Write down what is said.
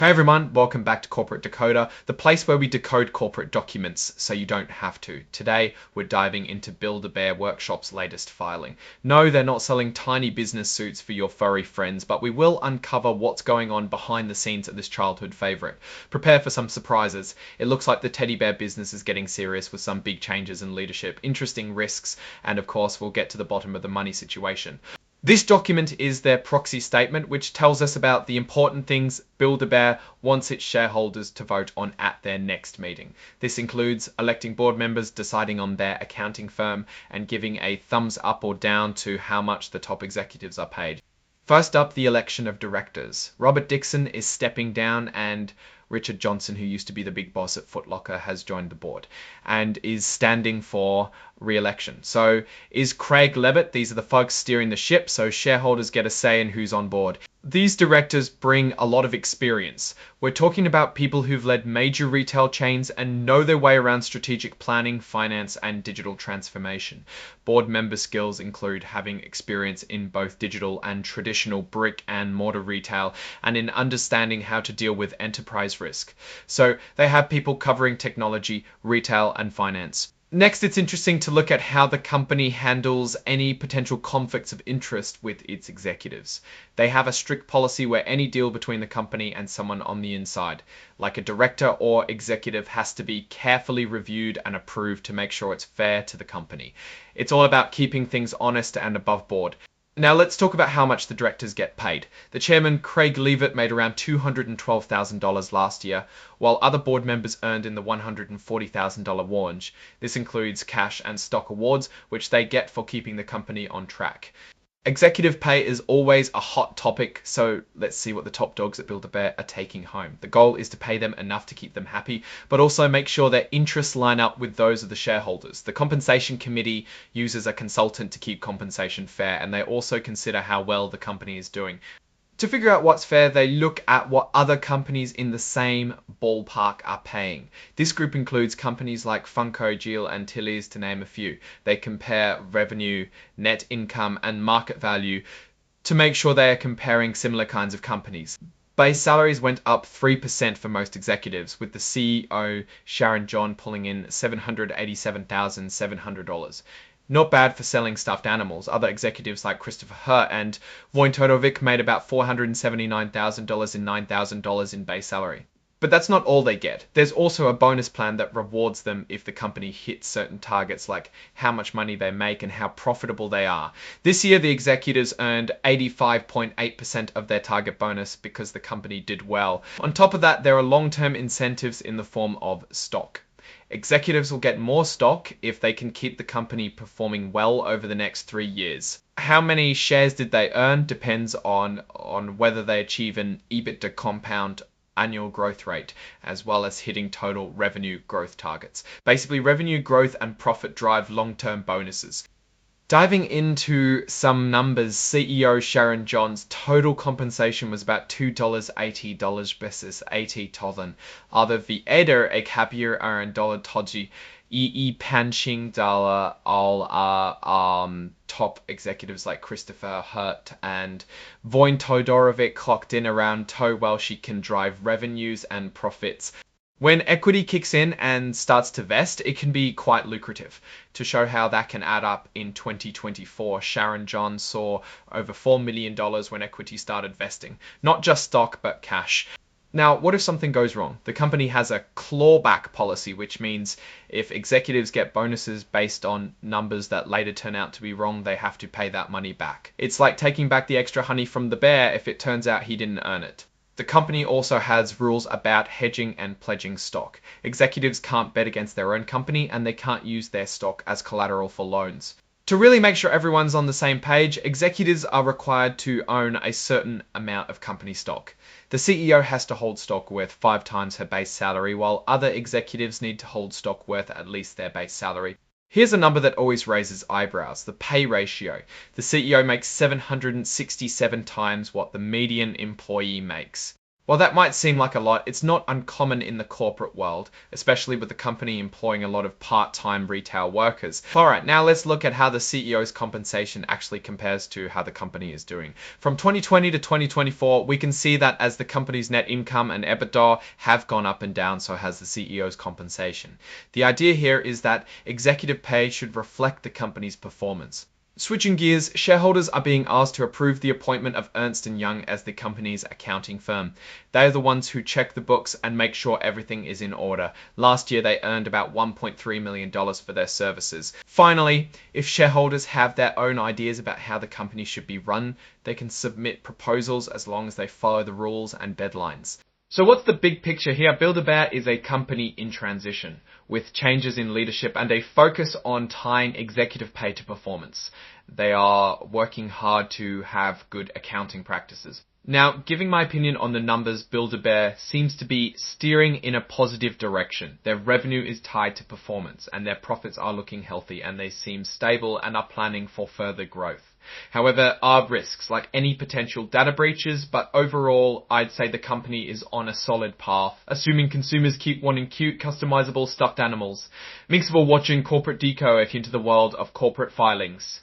Hey everyone, welcome back to Corporate Decoder, the place where we decode corporate documents so you don't have to. Today, we're diving into Build-A-Bear Workshop's latest filing. No, they're not selling tiny business suits for your furry friends, but we will uncover what's going on behind the scenes of this childhood favorite. Prepare for some surprises. It looks like the teddy bear business is getting serious with some big changes in leadership, interesting risks, and of course, we'll get to the bottom of the money situation. This document is their proxy statement, which tells us about the important things Build-A-Bear wants its shareholders to vote on at their next meeting. This includes electing board members, deciding on their accounting firm, and giving a thumbs up or down to how much the top executives are paid. First up, the election of directors. Robert Dixon is stepping down and Richard Johnson, who used to be the big boss at Foot Locker, has joined the board and is standing for re-election. So is Craig Levitt. These are the folks steering the ship, so shareholders get a say in who's on board. These directors bring a lot of experience. We're talking about people who've led major retail chains and know their way around strategic planning, finance, and digital transformation. Board member skills include having experience in both digital and traditional brick and mortar retail and in understanding how to deal with enterprise risk. So they have people covering technology, retail, and finance. Next, it's interesting to look at how the company handles any potential conflicts of interest with its executives. They have a strict policy where any deal between the company and someone on the inside, like a director or executive, has to be carefully reviewed and approved to make sure it's fair to the company. It's all about keeping things honest and above board. Now let's talk about how much the directors get paid. The chairman, Craig Levitt, made around $212,000 last year, while other board members earned in the $140,000 range. This includes cash and stock awards, which they get for keeping the company on track. Executive pay is always a hot topic, so let's see what the top dogs at Build-A-Bear are taking home. The goal is to pay them enough to keep them happy, but also make sure their interests line up with those of the shareholders. The compensation committee uses a consultant to keep compensation fair, and they also consider how well the company is doing. To figure out what's fair, they look at what other companies in the same ballpark are paying. This group includes companies like Funko, Giel, and Tilly's, to name a few. They compare revenue, net income, and market value to make sure they are comparing similar kinds of companies. Base salaries went up 3% for most executives, with the CEO, Sharon John, pulling in $787,700. Not bad for selling stuffed animals. Other executives like Christopher Hurt and Vojtodovich made about $479,000 and $9,000 in base salary. But that's not all they get. There's also a bonus plan that rewards them if the company hits certain targets, like how much money they make and how profitable they are. This year, the executives earned 85.8% of their target bonus because the company did well. On top of that, there are long-term incentives in the form of stock. Executives will get more stock if they can keep the company performing well over the next 3 years. How many shares did they earn depends on whether they achieve an EBITDA compound annual growth rate, as well as hitting total revenue growth targets. Basically, revenue growth and profit drive long-term bonuses. Diving into some numbers, CEO Sharon John's total compensation was about $2.80 versus $80,000. Other vieder ik heb hier een dollar toji panching dollar all top executives like Christopher Hurt and Voin Todorovic clocked in around how well she can drive revenues and profits. When equity kicks in and starts to vest, it can be quite lucrative. To show how that can add up in 2024, Sharon John saw over $4 million when equity started vesting. Not just stock, but cash. Now, what if something goes wrong? The company has a clawback policy, which means if executives get bonuses based on numbers that later turn out to be wrong, they have to pay that money back. It's like taking back the extra honey from the bear if it turns out he didn't earn it. The company also has rules about hedging and pledging stock. Executives can't bet against their own company, and they can't use their stock as collateral for loans. To really make sure everyone's on the same page, executives are required to own a certain amount of company stock. The CEO has to hold stock worth 5 times her base salary, while other executives need to hold stock worth at least their base salary. Here's a number that always raises eyebrows, the pay ratio. The CEO makes 767 times what the median employee makes. While that might seem like a lot, it's not uncommon in the corporate world, especially with the company employing a lot of part-time retail workers. Alright, now let's look at how the CEO's compensation actually compares to how the company is doing. From 2020 to 2024, we can see that as the company's net income and EBITDA have gone up and down, so has the CEO's compensation. The idea here is that executive pay should reflect the company's performance. Switching gears, shareholders are being asked to approve the appointment of Ernst & Young as the company's accounting firm. They are the ones who check the books and make sure everything is in order. Last year, they earned about $1.3 million for their services. Finally, if shareholders have their own ideas about how the company should be run, they can submit proposals as long as they follow the rules and deadlines. So what's the big picture here? Build-A-Bear is a company in transition, with changes in leadership and a focus on tying executive pay to performance. They are working hard to have good accounting practices. Now, giving my opinion on the numbers, Build-A-Bear seems to be steering in a positive direction. Their revenue is tied to performance, and their profits are looking healthy, and they seem stable and are planning for further growth. However, are risks like any potential data breaches, but overall, I'd say the company is on a solid path, assuming consumers keep wanting cute, customizable stuffed animals. Thanks for watching Corporate Deco if you're into the world of corporate filings.